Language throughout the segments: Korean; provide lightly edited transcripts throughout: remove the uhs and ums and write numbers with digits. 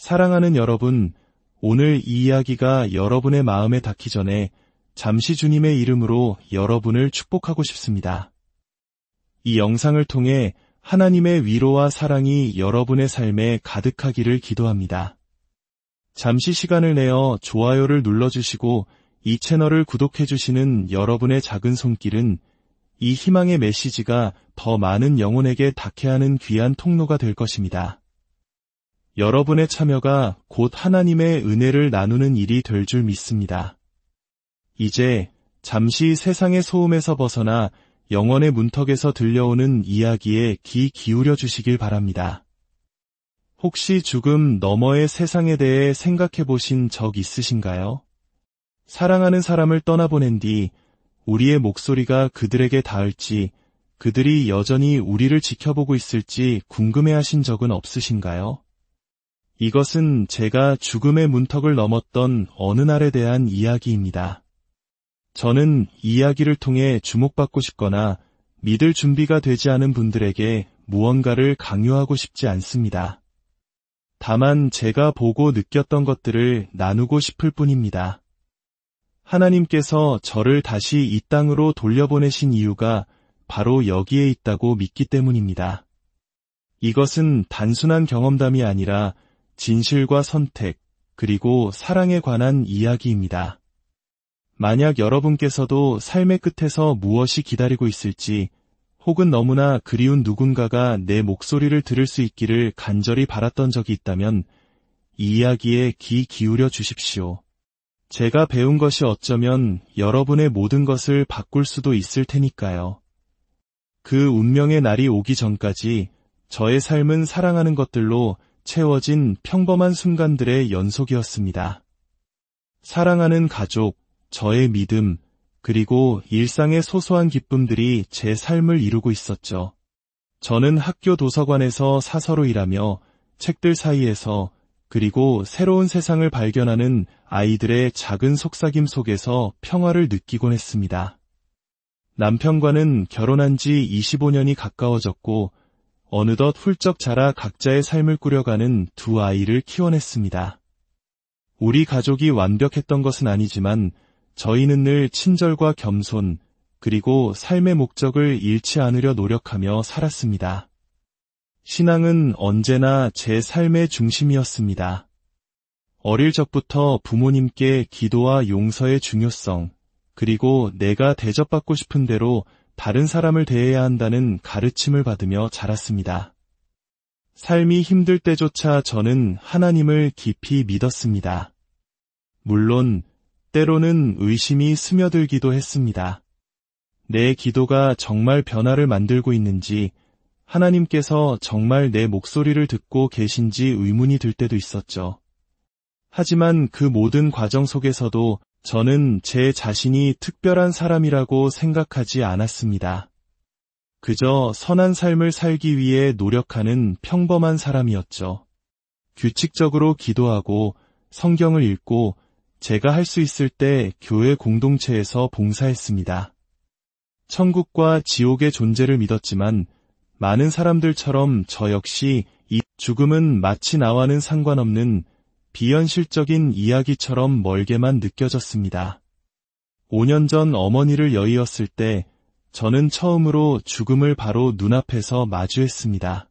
사랑하는 여러분, 오늘 이 이야기가 여러분의 마음에 닿기 전에 잠시 주님의 이름으로 여러분을 축복하고 싶습니다. 이 영상을 통해 하나님의 위로와 사랑이 여러분의 삶에 가득하기를 기도합니다. 잠시 시간을 내어 좋아요를 눌러주시고 이 채널을 구독해주시는 여러분의 작은 손길은 이 희망의 메시지가 더 많은 영혼에게 닿게 하는 귀한 통로가 될 것입니다. 여러분의 참여가 곧 하나님의 은혜를 나누는 일이 될 줄 믿습니다. 이제 잠시 세상의 소음에서 벗어나 영혼의 문턱에서 들려오는 이야기에 귀 기울여 주시길 바랍니다. 혹시 죽음 너머의 세상에 대해 생각해 보신 적 있으신가요? 사랑하는 사람을 떠나보낸 뒤 우리의 목소리가 그들에게 닿을지, 그들이 여전히 우리를 지켜보고 있을지 궁금해하신 적은 없으신가요? 이것은 제가 죽음의 문턱을 넘었던 어느 날에 대한 이야기입니다. 저는 이 이야기를 통해 주목받고 싶거나 믿을 준비가 되지 않은 분들에게 무언가를 강요하고 싶지 않습니다. 다만 제가 보고 느꼈던 것들을 나누고 싶을 뿐입니다. 하나님께서 저를 다시 이 땅으로 돌려보내신 이유가 바로 여기에 있다고 믿기 때문입니다. 이것은 단순한 경험담이 아니라 진실과 선택, 그리고 사랑에 관한 이야기입니다. 만약 여러분께서도 삶의 끝에서 무엇이 기다리고 있을지, 혹은 너무나 그리운 누군가가 내 목소리를 들을 수 있기를 간절히 바랐던 적이 있다면 이 이야기에 귀 기울여 주십시오. 제가 배운 것이 어쩌면 여러분의 모든 것을 바꿀 수도 있을 테니까요. 그 운명의 날이 오기 전까지 저의 삶은 사랑하는 것들로 채워진 평범한 순간들의 연속이었습니다. 사랑하는 가족, 저의 믿음, 그리고 일상의 소소한 기쁨들이 제 삶을 이루고 있었죠. 저는 학교 도서관에서 사서로 일하며 책들 사이에서 그리고 새로운 세상을 발견하는 아이들의 작은 속삭임 속에서 평화를 느끼곤 했습니다. 남편과는 결혼한 지 25년이 가까워졌고 어느덧 훌쩍 자라 각자의 삶을 꾸려가는 두 아이를 키워냈습니다. 우리 가족이 완벽했던 것은 아니지만 저희는 늘 친절과 겸손, 그리고 삶의 목적을 잃지 않으려 노력하며 살았습니다. 신앙은 언제나 제 삶의 중심이었습니다. 어릴 적부터 부모님께 기도와 용서의 중요성, 그리고 내가 대접받고 싶은 대로 다른 사람을 대해야 한다는 가르침을 받으며 자랐습니다. 삶이 힘들 때조차 저는 하나님을 깊이 믿었습니다. 물론 때로는 의심이 스며들기도 했습니다. 내 기도가 정말 변화를 만들고 있는지, 하나님께서 정말 내 목소리를 듣고 계신지 의문이 들 때도 있었죠. 하지만 그 모든 과정 속에서도 저는 제 자신이 특별한 사람이라고 생각하지 않았습니다. 그저 선한 삶을 살기 위해 노력하는 평범한 사람이었죠. 규칙적으로 기도하고 성경을 읽고 제가 할 수 있을 때 교회 공동체에서 봉사했습니다. 천국과 지옥의 존재를 믿었지만 많은 사람들처럼 저 역시 이 죽음은 마치 나와는 상관없는 비현실적인 이야기처럼 멀게만 느껴졌습니다. 5년 전 어머니를 여의었을 때 저는 처음으로 죽음을 바로 눈앞에서 마주했습니다.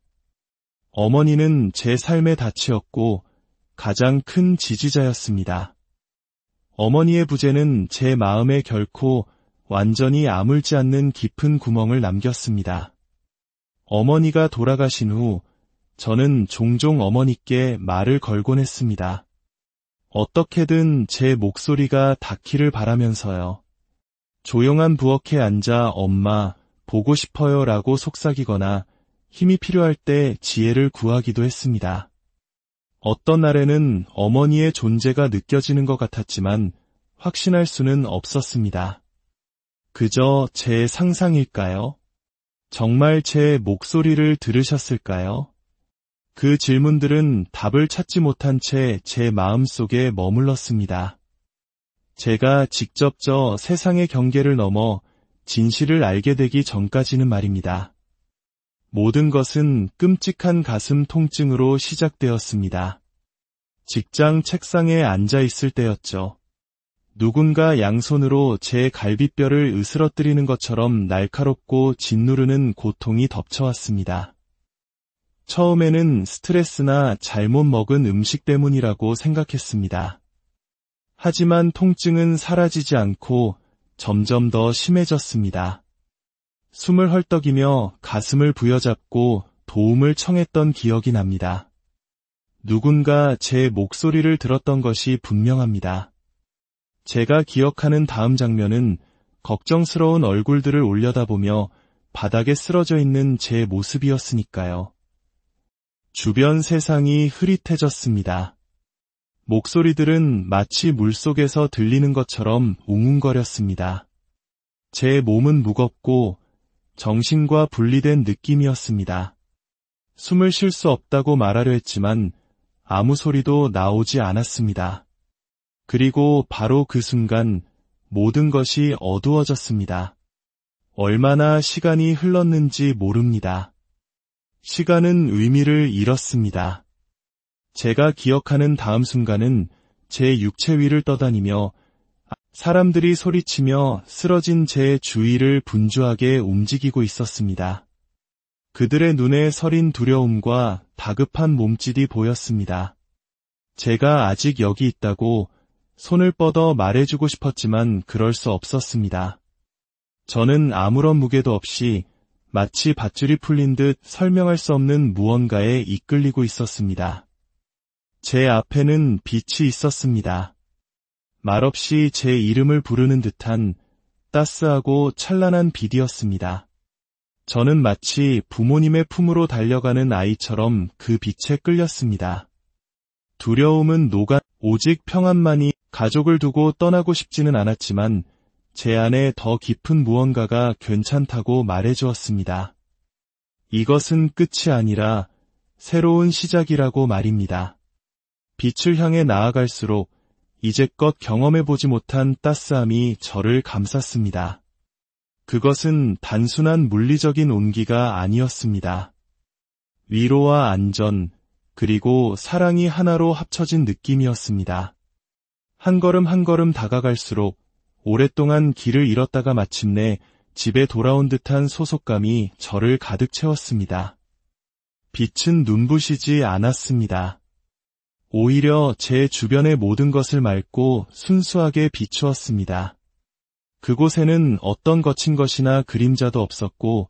어머니는 제 삶의 닻이었고 가장 큰 지지자였습니다. 어머니의 부재는 제 마음에 결코 완전히 아물지 않는 깊은 구멍을 남겼습니다. 어머니가 돌아가신 후 저는 종종 어머니께 말을 걸곤 했습니다. 어떻게든 제 목소리가 닿기를 바라면서요. 조용한 부엌에 앉아 엄마, 보고 싶어요 라고 속삭이거나 힘이 필요할 때 지혜를 구하기도 했습니다. 어떤 날에는 어머니의 존재가 느껴지는 것 같았지만 확신할 수는 없었습니다. 그저 제 상상일까요? 정말 제 목소리를 들으셨을까요? 그 질문들은 답을 찾지 못한 채 제 마음속에 머물렀습니다. 제가 직접 저 세상의 경계를 넘어 진실을 알게 되기 전까지는 말입니다. 모든 것은 끔찍한 가슴 통증으로 시작되었습니다. 직장 책상에 앉아 있을 때였죠. 누군가 양손으로 제 갈비뼈를 으스러뜨리는 것처럼 날카롭고 짓누르는 고통이 덮쳐왔습니다. 처음에는 스트레스나 잘못 먹은 음식 때문이라고 생각했습니다. 하지만 통증은 사라지지 않고 점점 더 심해졌습니다. 숨을 헐떡이며 가슴을 부여잡고 도움을 청했던 기억이 납니다. 누군가 제 목소리를 들었던 것이 분명합니다. 제가 기억하는 다음 장면은 걱정스러운 얼굴들을 올려다보며 바닥에 쓰러져 있는 제 모습이었으니까요. 주변 세상이 흐릿해졌습니다. 목소리들은 마치 물속에서 들리는 것처럼 웅웅거렸습니다. 제 몸은 무겁고 정신과 분리된 느낌이었습니다. 숨을 쉴 수 없다고 말하려 했지만 아무 소리도 나오지 않았습니다. 그리고 바로 그 순간 모든 것이 어두워졌습니다. 얼마나 시간이 흘렀는지 모릅니다. 시간은 의미를 잃었습니다. 제가 기억하는 다음 순간은 제 육체 위를 떠다니며 사람들이 소리치며 쓰러진 제 주위를 분주하게 움직이고 있었습니다. 그들의 눈에 서린 두려움과 다급한 몸짓이 보였습니다. 제가 아직 여기 있다고 손을 뻗어 말해주고 싶었지만 그럴 수 없었습니다. 저는 아무런 무게도 없이 마치 밧줄이 풀린 듯 설명할 수 없는 무언가에 이끌리고 있었습니다. 제 앞에는 빛이 있었습니다. 말없이 제 이름을 부르는 듯한 따스하고 찬란한 빛이었습니다. 저는 마치 부모님의 품으로 달려가는 아이처럼 그 빛에 끌렸습니다. 두려움은 오직 평안만이. 가족을 두고 떠나고 싶지는 않았지만 제 안에 더 깊은 무언가가 괜찮다고 말해주었습니다. 이것은 끝이 아니라 새로운 시작이라고 말입니다. 빛을 향해 나아갈수록 이제껏 경험해보지 못한 따스함이 저를 감쌌습니다. 그것은 단순한 물리적인 온기가 아니었습니다. 위로와 안전, 그리고 사랑이 하나로 합쳐진 느낌이었습니다. 한 걸음 한 걸음 다가갈수록 오랫동안 길을 잃었다가 마침내 집에 돌아온 듯한 소속감이 저를 가득 채웠습니다. 빛은 눈부시지 않았습니다. 오히려 제 주변의 모든 것을 맑고 순수하게 비추었습니다. 그곳에는 어떤 거친 것이나 그림자도 없었고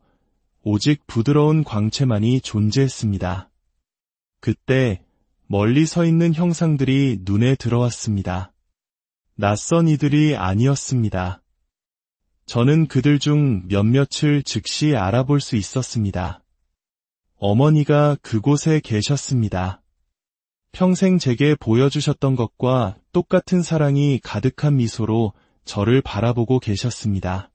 오직 부드러운 광채만이 존재했습니다. 그때 멀리 서 있는 형상들이 눈에 들어왔습니다. 낯선 이들이 아니었습니다. 저는 그들 중 몇몇을 즉시 알아볼 수 있었습니다. 어머니가 그곳에 계셨습니다. 평생 제게 보여주셨던 것과 똑같은 사랑이 가득한 미소로 저를 바라보고 계셨습니다.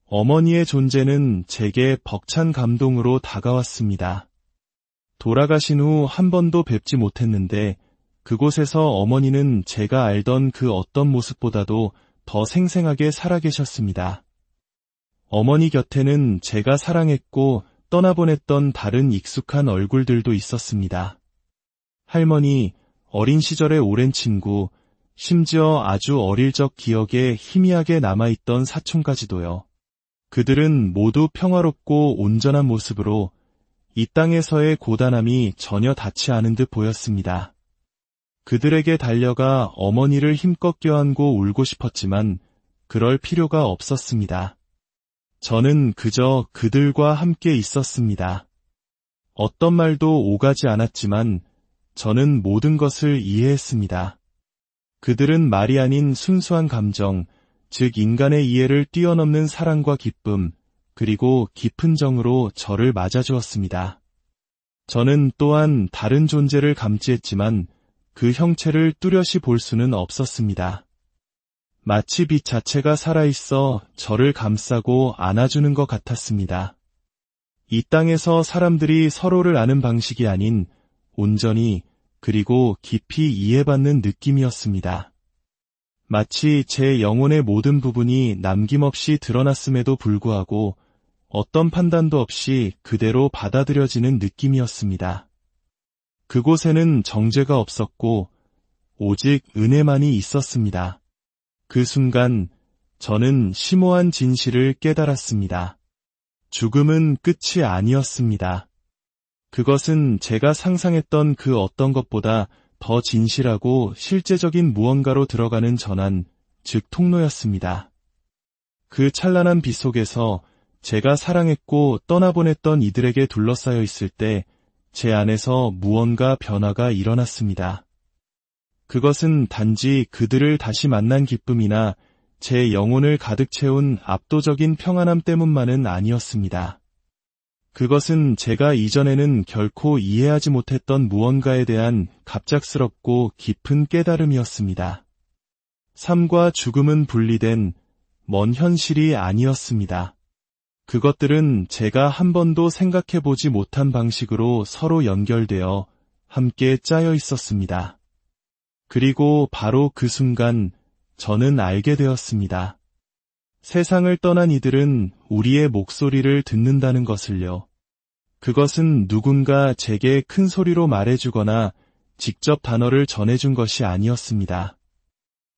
어머니의 존재는 제게 벅찬 감동으로 다가왔습니다. 돌아가신 후 한 번도 뵙지 못했는데 그곳에서 어머니는 제가 알던 그 어떤 모습보다도 더 생생하게 살아계셨습니다. 어머니 곁에는 제가 사랑했고 떠나보냈던 다른 익숙한 얼굴들도 있었습니다. 할머니, 어린 시절의 오랜 친구, 심지어 아주 어릴 적 기억에 희미하게 남아있던 사촌까지도요. 그들은 모두 평화롭고 온전한 모습으로 이 땅에서의 고단함이 전혀 닿지 않은 듯 보였습니다. 그들에게 달려가 어머니를 힘껏 껴안고 울고 싶었지만 그럴 필요가 없었습니다. 저는 그저 그들과 함께 있었습니다. 어떤 말도 오가지 않았지만 저는 모든 것을 이해했습니다. 그들은 말이 아닌 순수한 감정, 즉 인간의 이해를 뛰어넘는 사랑과 기쁨, 그리고 깊은 정으로 저를 맞아주었습니다. 저는 또한 다른 존재를 감지했지만 그 형체를 뚜렷이 볼 수는 없었습니다. 마치 빛 자체가 살아있어 저를 감싸고 안아주는 것 같았습니다. 이 땅에서 사람들이 서로를 아는 방식이 아닌 온전히 그리고 깊이 이해받는 느낌이었습니다. 마치 제 영혼의 모든 부분이 남김없이 드러났음에도 불구하고 어떤 판단도 없이 그대로 받아들여지는 느낌이었습니다. 그곳에는 정죄가 없었고 오직 은혜만이 있었습니다. 그 순간 저는 심오한 진실을 깨달았습니다. 죽음은 끝이 아니었습니다. 그것은 제가 상상했던 그 어떤 것보다 더 진실하고 실제적인 무언가로 들어가는 전환, 즉 통로였습니다. 그 찬란한 빛 속에서 제가 사랑했고 떠나보냈던 이들에게 둘러싸여 있을 때 제 안에서 무언가 변화가 일어났습니다. 그것은 단지 그들을 다시 만난 기쁨이나 제 영혼을 가득 채운 압도적인 평안함 때문만은 아니었습니다. 그것은 제가 이전에는 결코 이해하지 못했던 무언가에 대한 갑작스럽고 깊은 깨달음이었습니다. 삶과 죽음은 분리된 먼 현실이 아니었습니다. 그것들은 제가 한 번도 생각해보지 못한 방식으로 서로 연결되어 함께 짜여 있었습니다. 그리고 바로 그 순간 저는 알게 되었습니다. 세상을 떠난 이들은 우리의 목소리를 듣는다는 것을요. 그것은 누군가 제게 큰 소리로 말해주거나 직접 단어를 전해준 것이 아니었습니다.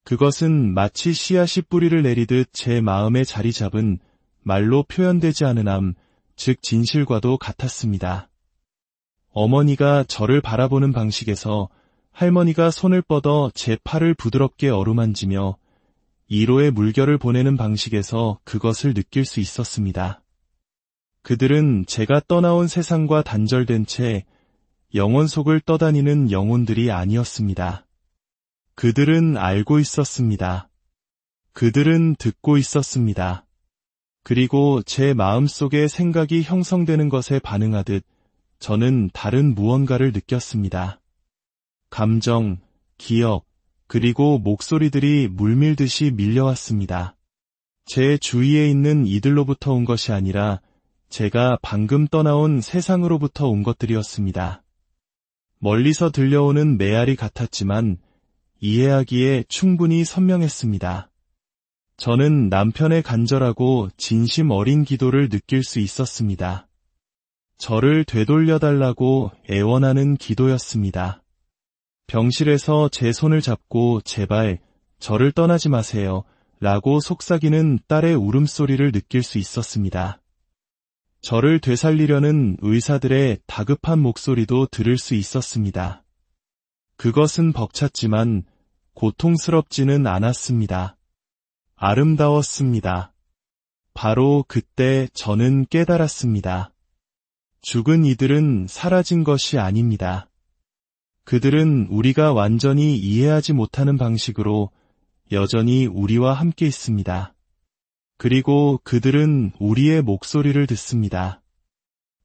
그것은 마치 씨앗이 뿌리를 내리듯 제 마음에 자리 잡은 말로 표현되지 않은 암, 즉 진실과도 같았습니다. 어머니가 저를 바라보는 방식에서 할머니가 손을 뻗어 제 팔을 부드럽게 어루만지며 1호의 물결을 보내는 방식에서 그것을 느낄 수 있었습니다. 그들은 제가 떠나온 세상과 단절된 채 영혼 속을 떠다니는 영혼들이 아니었습니다. 그들은 알고 있었습니다. 그들은 듣고 있었습니다. 그리고 제 마음속에 생각이 형성되는 것에 반응하듯 저는 다른 무언가를 느꼈습니다. 감정, 기억, 그리고 목소리들이 물밀듯이 밀려왔습니다. 제 주위에 있는 이들로부터 온 것이 아니라 제가 방금 떠나온 세상으로부터 온 것들이었습니다. 멀리서 들려오는 메아리 같았지만 이해하기에 충분히 선명했습니다. 저는 남편의 간절하고 진심 어린 기도를 느낄 수 있었습니다. 저를 되돌려달라고 애원하는 기도였습니다. 병실에서 제 손을 잡고 제발 저를 떠나지 마세요 라고 속삭이는 딸의 울음소리를 느낄 수 있었습니다. 저를 되살리려는 의사들의 다급한 목소리도 들을 수 있었습니다. 그것은 벅찼지만 고통스럽지는 않았습니다. 아름다웠습니다. 바로 그때 저는 깨달았습니다. 죽은 이들은 사라진 것이 아닙니다. 그들은 우리가 완전히 이해하지 못하는 방식으로 여전히 우리와 함께 있습니다. 그리고 그들은 우리의 목소리를 듣습니다.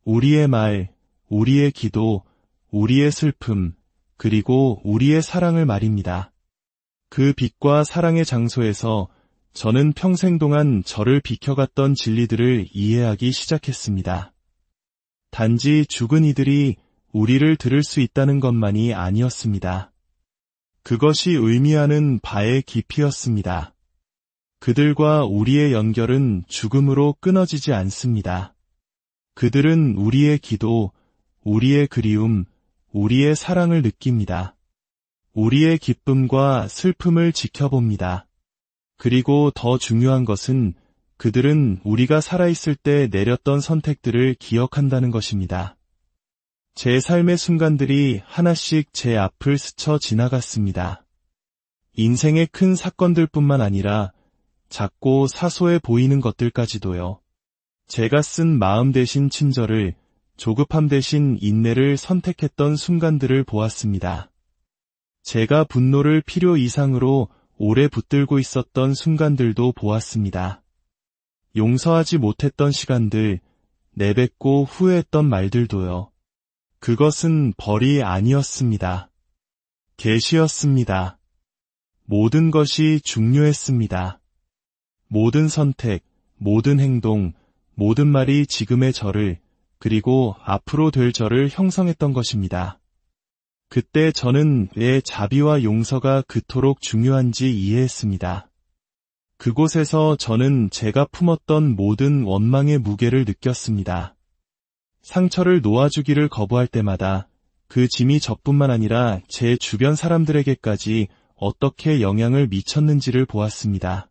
우리의 말, 우리의 기도, 우리의 슬픔, 그리고 우리의 사랑을 말입니다. 그 빛과 사랑의 장소에서 저는 평생 동안 저를 비켜갔던 진리들을 이해하기 시작했습니다. 단지 죽은 이들이 우리를 들을 수 있다는 것만이 아니었습니다. 그것이 의미하는 바의 깊이였습니다. 그들과 우리의 연결은 죽음으로 끊어지지 않습니다. 그들은 우리의 기도, 우리의 그리움, 우리의 사랑을 느낍니다. 우리의 기쁨과 슬픔을 지켜봅니다. 그리고 더 중요한 것은 그들은 우리가 살아있을 때 내렸던 선택들을 기억한다는 것입니다. 제 삶의 순간들이 하나씩 제 앞을 스쳐 지나갔습니다. 인생의 큰 사건들뿐만 아니라 작고 사소해 보이는 것들까지도요. 제가 쓴 마음 대신 친절을, 조급함 대신 인내를 선택했던 순간들을 보았습니다. 제가 분노를 필요 이상으로 오래 붙들고 있었던 순간들도 보았습니다. 용서하지 못했던 시간들, 내뱉고 후회했던 말들도요. 그것은 벌이 아니었습니다. 계시였습니다. 모든 것이 중요했습니다. 모든 선택, 모든 행동, 모든 말이 지금의 저를, 그리고 앞으로 될 저를 형성했던 것입니다. 그때 저는 왜 자비와 용서가 그토록 중요한지 이해했습니다. 그곳에서 저는 제가 품었던 모든 원망의 무게를 느꼈습니다. 상처를 놓아주기를 거부할 때마다 그 짐이 저뿐만 아니라 제 주변 사람들에게까지 어떻게 영향을 미쳤는지를 보았습니다.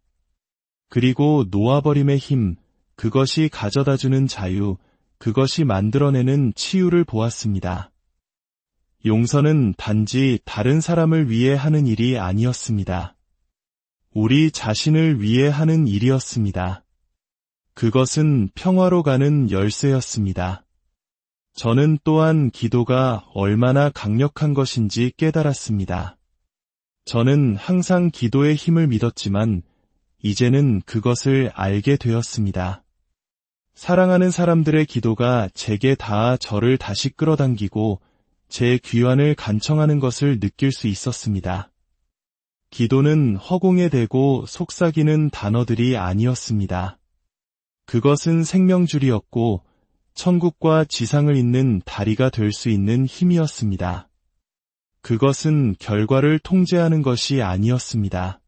그리고 놓아버림의 힘, 그것이 가져다주는 자유, 그것이 만들어내는 치유를 보았습니다. 용서는 단지 다른 사람을 위해 하는 일이 아니었습니다. 우리 자신을 위해 하는 일이었습니다. 그것은 평화로 가는 열쇠였습니다. 저는 또한 기도가 얼마나 강력한 것인지 깨달았습니다. 저는 항상 기도의 힘을 믿었지만 이제는 그것을 알게 되었습니다. 사랑하는 사람들의 기도가 제게 닿아 저를 다시 끌어당기고 제 귀환을 간청하는 것을 느낄 수 있었습니다. 기도는 허공에 대고 속삭이는 단어들이 아니었습니다. 그것은 생명줄이었고 천국과 지상을 잇는 다리가 될 수 있는 힘이었습니다. 그것은 결과를 통제하는 것이 아니었습니다.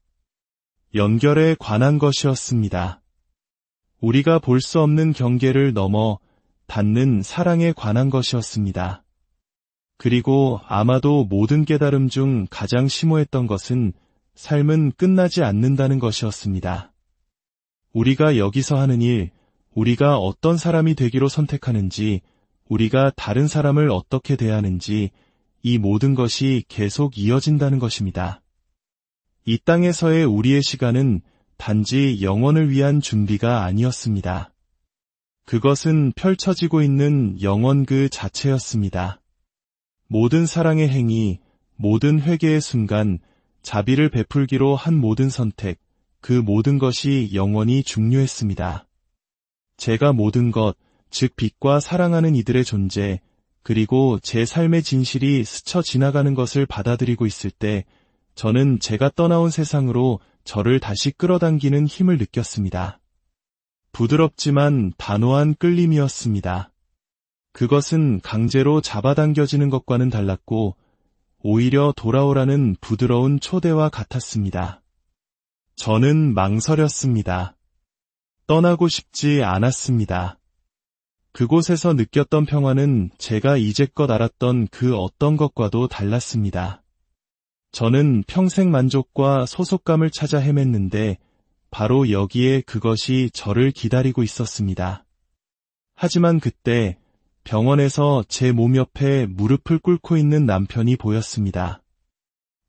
연결에 관한 것이었습니다. 우리가 볼 수 없는 경계를 넘어 닿는 사랑에 관한 것이었습니다. 그리고 아마도 모든 깨달음 중 가장 심오했던 것은 삶은 끝나지 않는다는 것이었습니다. 우리가 여기서 하는 일, 우리가 어떤 사람이 되기로 선택하는지, 우리가 다른 사람을 어떻게 대하는지, 이 모든 것이 계속 이어진다는 것입니다. 이 땅에서의 우리의 시간은 단지 영원을 위한 준비가 아니었습니다. 그것은 펼쳐지고 있는 영원 그 자체였습니다. 모든 사랑의 행위, 모든 회개의 순간, 자비를 베풀기로 한 모든 선택, 그 모든 것이 영원히 중요했습니다. 제가 모든 것, 즉 빛과 사랑하는 이들의 존재, 그리고 제 삶의 진실이 스쳐 지나가는 것을 받아들이고 있을 때 저는 제가 떠나온 세상으로 저를 다시 끌어당기는 힘을 느꼈습니다. 부드럽지만 단호한 끌림이었습니다. 그것은 강제로 잡아당겨지는 것과는 달랐고 오히려 돌아오라는 부드러운 초대와 같았습니다. 저는 망설였습니다. 떠나고 싶지 않았습니다. 그곳에서 느꼈던 평화는 제가 이제껏 알았던 그 어떤 것과도 달랐습니다. 저는 평생 만족과 소속감을 찾아 헤맸는데 바로 여기에 그것이 저를 기다리고 있었습니다. 하지만 그때 병원에서 제 몸 옆에 무릎을 꿇고 있는 남편이 보였습니다.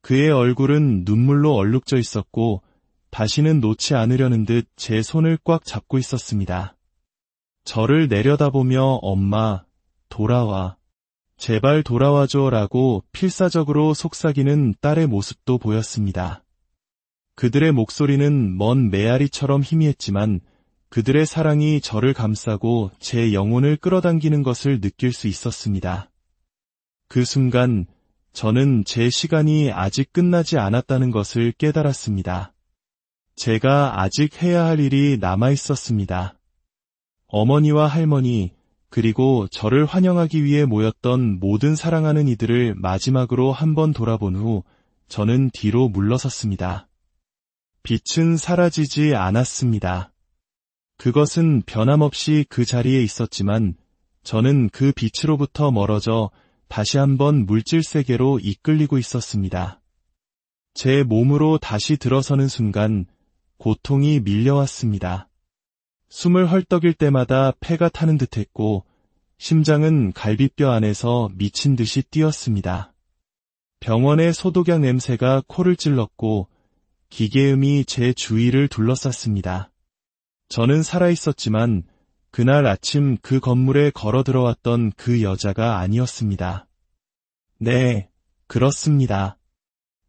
그의 얼굴은 눈물로 얼룩져 있었고 다시는 놓지 않으려는 듯 제 손을 꽉 잡고 있었습니다. 저를 내려다보며 엄마, 돌아와. 제발 돌아와줘 라고 필사적으로 속삭이는 딸의 모습도 보였습니다. 그들의 목소리는 먼 메아리처럼 희미했지만 그들의 사랑이 저를 감싸고 제 영혼을 끌어당기는 것을 느낄 수 있었습니다. 그 순간 저는 제 시간이 아직 끝나지 않았다는 것을 깨달았습니다. 제가 아직 해야 할 일이 남아 있었습니다. 어머니와 할머니, 그리고 저를 환영하기 위해 모였던 모든 사랑하는 이들을 마지막으로 한번 돌아본 후 저는 뒤로 물러섰습니다. 빛은 사라지지 않았습니다. 그것은 변함없이 그 자리에 있었지만 저는 그 빛으로부터 멀어져 다시 한번 물질 세계로 이끌리고 있었습니다. 제 몸으로 다시 들어서는 순간 고통이 밀려왔습니다. 숨을 헐떡일 때마다 폐가 타는 듯했고 심장은 갈비뼈 안에서 미친 듯이 뛰었습니다. 병원의 소독약 냄새가 코를 찔렀고 기계음이 제 주위를 둘러쌌습니다. 저는 살아있었지만 그날 아침 그 건물에 걸어 들어왔던 그 여자가 아니었습니다. 네, 그렇습니다.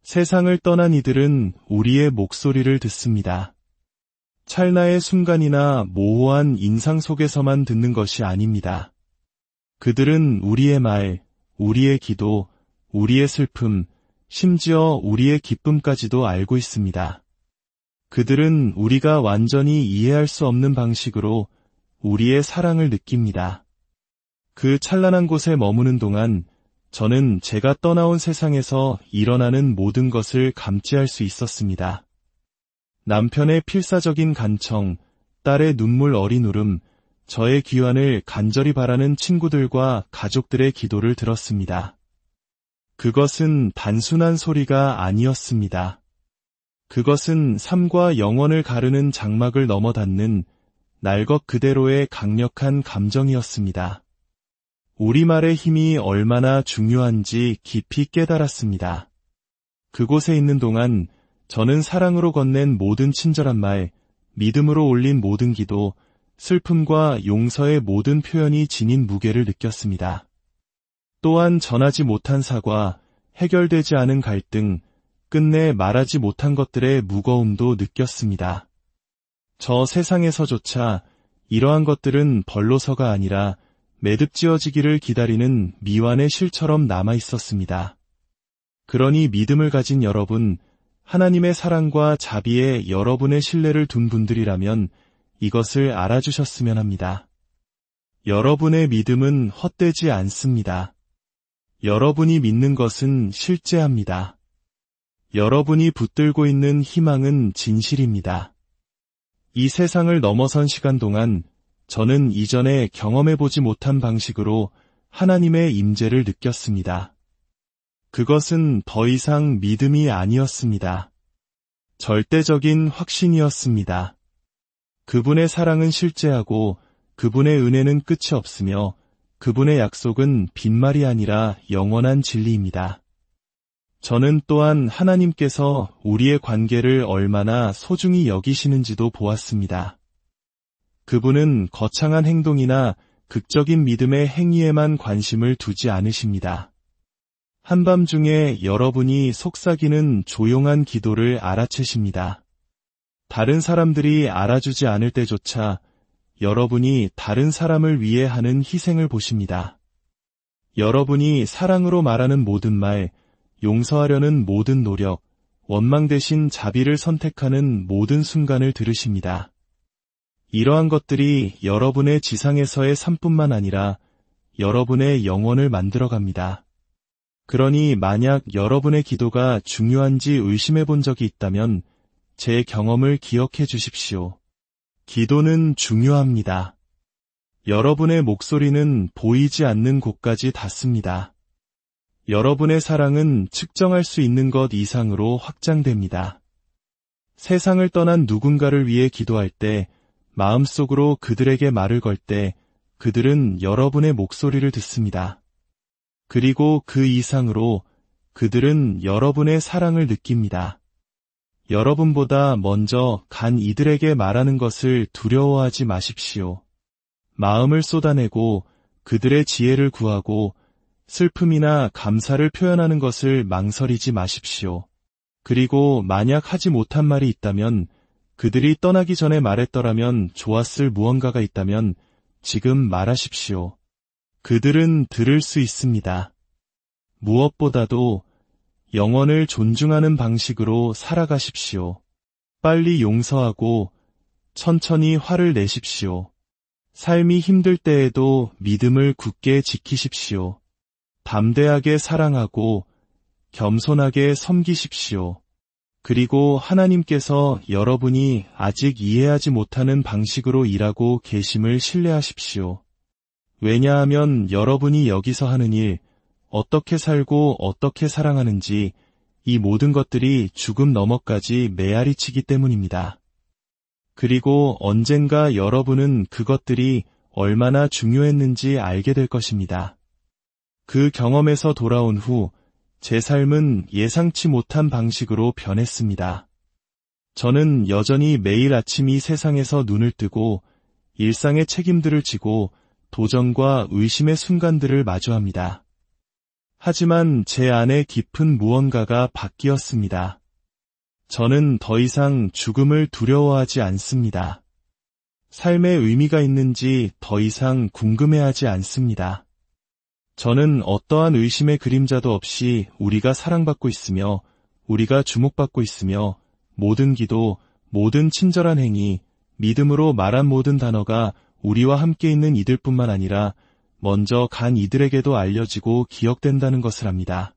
세상을 떠난 이들은 우리의 목소리를 듣습니다. 찰나의 순간이나 모호한 인상 속에서만 듣는 것이 아닙니다. 그들은 우리의 말, 우리의 기도, 우리의 슬픔, 심지어 우리의 기쁨까지도 알고 있습니다. 그들은 우리가 완전히 이해할 수 없는 방식으로 우리의 사랑을 느낍니다. 그 찬란한 곳에 머무는 동안 저는 제가 떠나온 세상에서 일어나는 모든 것을 감지할 수 있었습니다. 남편의 필사적인 간청, 딸의 눈물 어린 울음, 저의 귀환을 간절히 바라는 친구들과 가족들의 기도를 들었습니다. 그것은 단순한 소리가 아니었습니다. 그것은 삶과 영혼을 가르는 장막을 넘어 닿는 날 것 그대로의 강력한 감정이었습니다. 우리말의 힘이 얼마나 중요한지 깊이 깨달았습니다. 그곳에 있는 동안 저는 사랑으로 건넨 모든 친절한 말, 믿음으로 올린 모든 기도, 슬픔과 용서의 모든 표현이 지닌 무게를 느꼈습니다. 또한 전하지 못한 사과, 해결되지 않은 갈등, 끝내 말하지 못한 것들의 무거움도 느꼈습니다. 저 세상에서조차 이러한 것들은 벌로서가 아니라 매듭지어지기를 기다리는 미완의 실처럼 남아 있었습니다. 그러니 믿음을 가진 여러분, 하나님의 사랑과 자비에 여러분의 신뢰를 둔 분들이라면 이것을 알아주셨으면 합니다. 여러분의 믿음은 헛되지 않습니다. 여러분이 믿는 것은 실제합니다. 여러분이 붙들고 있는 희망은 진실입니다. 이 세상을 넘어선 시간 동안 저는 이전에 경험해보지 못한 방식으로 하나님의 임재를 느꼈습니다. 그것은 더 이상 믿음이 아니었습니다. 절대적인 확신이었습니다. 그분의 사랑은 실제하고 그분의 은혜는 끝이 없으며 그분의 약속은 빈말이 아니라 영원한 진리입니다. 저는 또한 하나님께서 우리의 관계를 얼마나 소중히 여기시는지도 보았습니다. 그분은 거창한 행동이나 극적인 믿음의 행위에만 관심을 두지 않으십니다. 한밤중에 여러분이 속삭이는 조용한 기도를 알아채십니다. 다른 사람들이 알아주지 않을 때조차 여러분이 다른 사람을 위해 하는 희생을 보십니다. 여러분이 사랑으로 말하는 모든 말, 용서하려는 모든 노력, 원망 대신 자비를 선택하는 모든 순간을 들으십니다. 이러한 것들이 여러분의 지상에서의 삶뿐만 아니라 여러분의 영혼을 만들어갑니다. 그러니 만약 여러분의 기도가 중요한지 의심해 본 적이 있다면 제 경험을 기억해 주십시오. 기도는 중요합니다. 여러분의 목소리는 보이지 않는 곳까지 닿습니다. 여러분의 사랑은 측정할 수 있는 것 이상으로 확장됩니다. 세상을 떠난 누군가를 위해 기도할 때, 마음속으로 그들에게 말을 걸 때, 그들은 여러분의 목소리를 듣습니다. 그리고 그 이상으로 그들은 여러분의 사랑을 느낍니다. 여러분보다 먼저 간 이들에게 말하는 것을 두려워하지 마십시오. 마음을 쏟아내고 그들의 지혜를 구하고 슬픔이나 감사를 표현하는 것을 망설이지 마십시오. 그리고 만약 하지 못한 말이 있다면, 그들이 떠나기 전에 말했더라면 좋았을 무언가가 있다면 지금 말하십시오. 그들은 들을 수 있습니다. 무엇보다도 영혼을 존중하는 방식으로 살아가십시오. 빨리 용서하고 천천히 화를 내십시오. 삶이 힘들 때에도 믿음을 굳게 지키십시오. 담대하게 사랑하고 겸손하게 섬기십시오. 그리고 하나님께서 여러분이 아직 이해하지 못하는 방식으로 일하고 계심을 신뢰하십시오. 왜냐하면 여러분이 여기서 하는 일, 어떻게 살고 어떻게 사랑하는지 이 모든 것들이 죽음 너머까지 메아리치기 때문입니다. 그리고 언젠가 여러분은 그것들이 얼마나 중요했는지 알게 될 것입니다. 그 경험에서 돌아온 후 제 삶은 예상치 못한 방식으로 변했습니다. 저는 여전히 매일 아침 이 세상에서 눈을 뜨고 일상의 책임들을 지고 도전과 의심의 순간들을 마주합니다. 하지만 제 안에 깊은 무언가가 바뀌었습니다. 저는 더 이상 죽음을 두려워하지 않습니다. 삶의 의미가 있는지 더 이상 궁금해하지 않습니다. 저는 어떠한 의심의 그림자도 없이 우리가 사랑받고 있으며 우리가 주목받고 있으며 모든 기도, 모든 친절한 행위, 믿음으로 말한 모든 단어가 우리와 함께 있는 이들뿐만 아니라 먼저 간 이들에게도 알려지고 기억된다는 것을 압니다.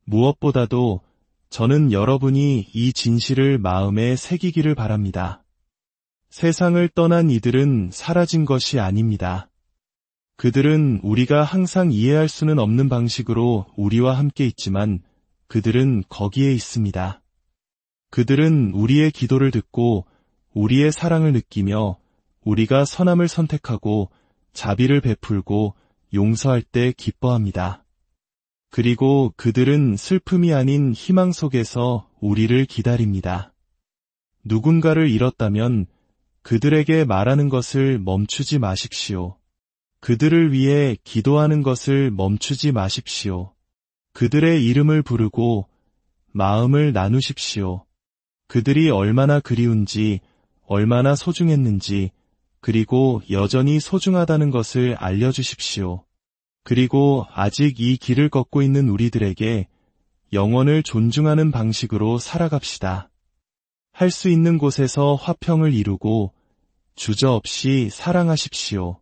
무엇보다도 저는 여러분이 이 진실을 마음에 새기기를 바랍니다. 세상을 떠난 이들은 사라진 것이 아닙니다. 그들은 우리가 항상 이해할 수는 없는 방식으로 우리와 함께 있지만 그들은 거기에 있습니다. 그들은 우리의 기도를 듣고 우리의 사랑을 느끼며 우리가 선함을 선택하고 자비를 베풀고 용서할 때 기뻐합니다. 그리고 그들은 슬픔이 아닌 희망 속에서 우리를 기다립니다. 누군가를 잃었다면 그들에게 말하는 것을 멈추지 마십시오. 그들을 위해 기도하는 것을 멈추지 마십시오. 그들의 이름을 부르고 마음을 나누십시오. 그들이 얼마나 그리운지, 얼마나 소중했는지, 그리고 여전히 소중하다는 것을 알려주십시오. 그리고 아직 이 길을 걷고 있는 우리들에게 영혼을 존중하는 방식으로 살아갑시다. 할 수 있는 곳에서 화평을 이루고 주저없이 사랑하십시오.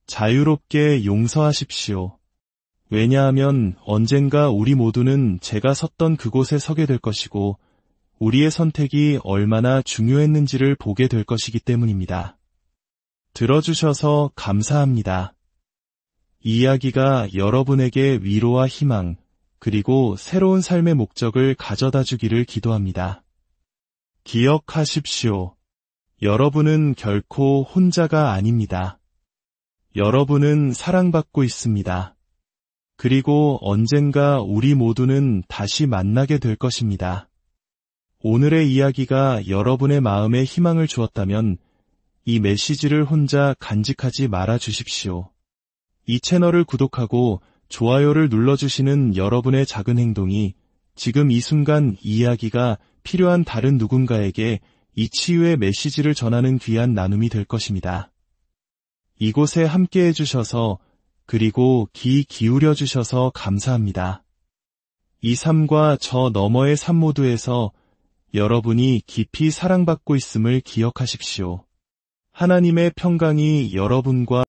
자유롭게 용서하십시오. 왜냐하면 언젠가 우리 모두는 제가 섰던 그곳에 서게 될 것이고 우리의 선택이 얼마나 중요했는지를 보게 될 것이기 때문입니다. 들어주셔서 감사합니다. 이 이야기가 여러분에게 위로와 희망, 그리고 새로운 삶의 목적을 가져다 주기를 기도합니다. 기억하십시오. 여러분은 결코 혼자가 아닙니다. 여러분은 사랑받고 있습니다. 그리고 언젠가 우리 모두는 다시 만나게 될 것입니다. 오늘의 이야기가 여러분의 마음에 희망을 주었다면 이 메시지를 혼자 간직하지 말아 주십시오. 이 채널을 구독하고 좋아요를 눌러주시는 여러분의 작은 행동이 지금 이 순간 이 이야기가 필요한 다른 누군가에게 이 치유의 메시지를 전하는 귀한 나눔이 될 것입니다. 이곳에 함께해 주셔서 그리고 귀 기울여 주셔서 감사합니다. 이 삶과 저 너머의 삶 모두에서 여러분이 깊이 사랑받고 있음을 기억하십시오. 하나님의 평강이 여러분과